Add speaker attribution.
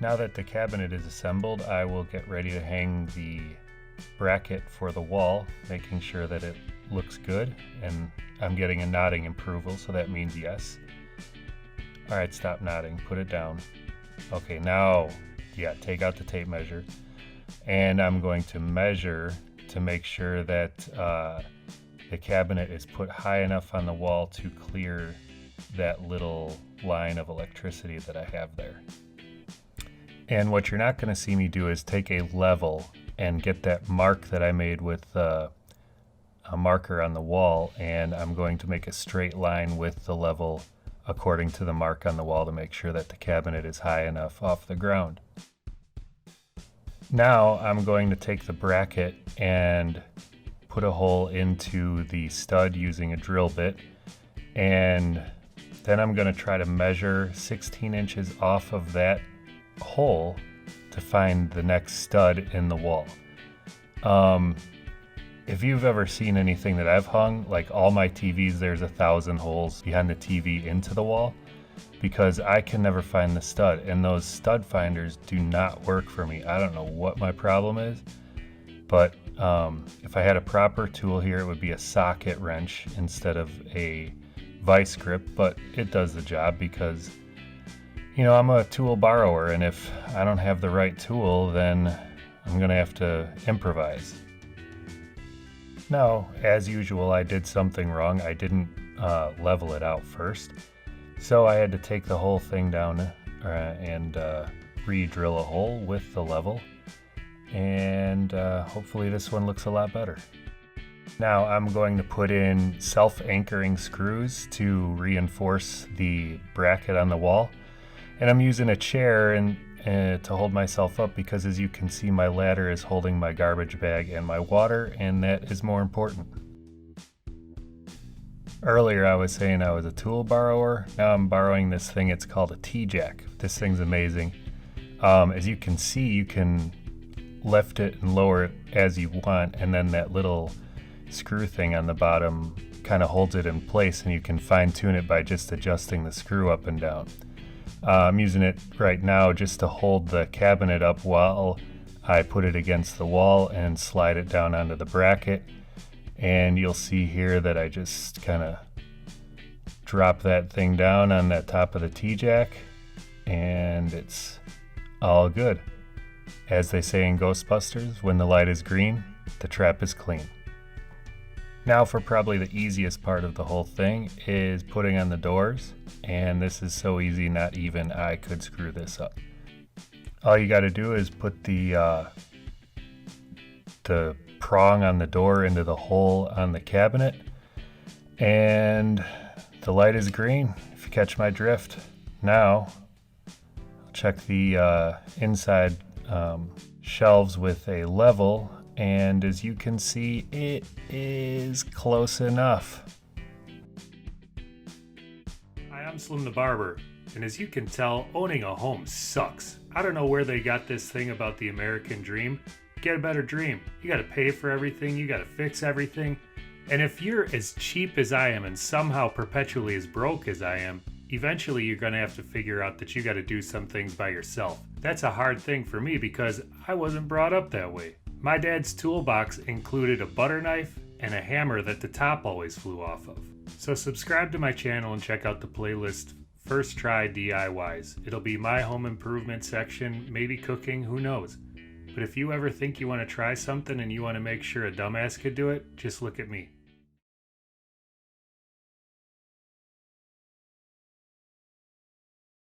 Speaker 1: Now that the cabinet is assembled, I will get ready to hang the bracket for the wall, making sure that it looks good, and I'm getting a nodding approval, so that means yes. Alright, stop nodding, put it down. Okay, now, yeah, take out the tape measure, and I'm going to measure to make sure that the cabinet is put high enough on the wall to clear that little line of electricity that I have there. And what you're not going to see me do is take a level and get that mark that I made with a marker on the wall, and I'm going to make a straight line with the level according to the mark on the wall to make sure that the cabinet is high enough off the ground. Now I'm going to take the bracket and put a hole into the stud using a drill bit, and then I'm going to try to measure 16 inches off of that hole to find the next stud in the wall. If you've ever seen anything that I've hung, like all my TVs, there's 1,000 holes behind the TV into the wall, because I can never find the stud, and those stud finders do not work for me. I don't know what my problem is, but if I had a proper tool here, it would be a socket wrench instead of a vice grip, but it does the job because, you know, I'm a tool borrower, and if I don't have the right tool, then I'm gonna have to improvise. Now, as usual, I did something wrong. I didn't level it out first, so I had to take the whole thing down and re-drill a hole with the level, and hopefully this one looks a lot better. Now I'm going to put in self-anchoring screws to reinforce the bracket on the wall, and I'm using a chair and to hold myself up because, as you can see, my ladder is holding my garbage bag and my water, and that is more important. Earlier I was saying I was a tool borrower. Now I'm borrowing this thing. It's called a T-JAK. This thing's amazing. As you can see, you can lift it and lower it as you want, and then that little screw thing on the bottom kind of holds it in place, and you can fine tune it by just adjusting the screw up and down. I'm using it right now just to hold the cabinet up while I put it against the wall and slide it down onto the bracket. And you'll see here that I just kind of drop that thing down on that top of the T-JAK, and it's all good. As they say in Ghostbusters, when the light is green, the trap is clean. Now for probably the easiest part of the whole thing is putting on the doors, and this is so easy, not even I could screw this up. All you got to do is put the prong on the door into the hole on the cabinet, and the light is green, if you catch my drift. Now I'll check the inside shelves with a level, and as you can see, it is close enough. Hi, I'm Slim the Barber, and as you can tell, owning a home sucks. I don't know where they got this thing about the American dream. Get a better dream. You gotta pay for everything, you gotta fix everything, and if you're as cheap as I am and somehow perpetually as broke as I am, eventually you're gonna have to figure out that you gotta do some things by yourself. That's a hard thing for me because I wasn't brought up that way. My dad's toolbox included a butter knife and a hammer that the top always flew off of. So subscribe to my channel and check out the playlist First Try DIYs. It'll be my home improvement section, maybe cooking, who knows. But if you ever think you want to try something and you want to make sure a dumbass could do it, just look at me.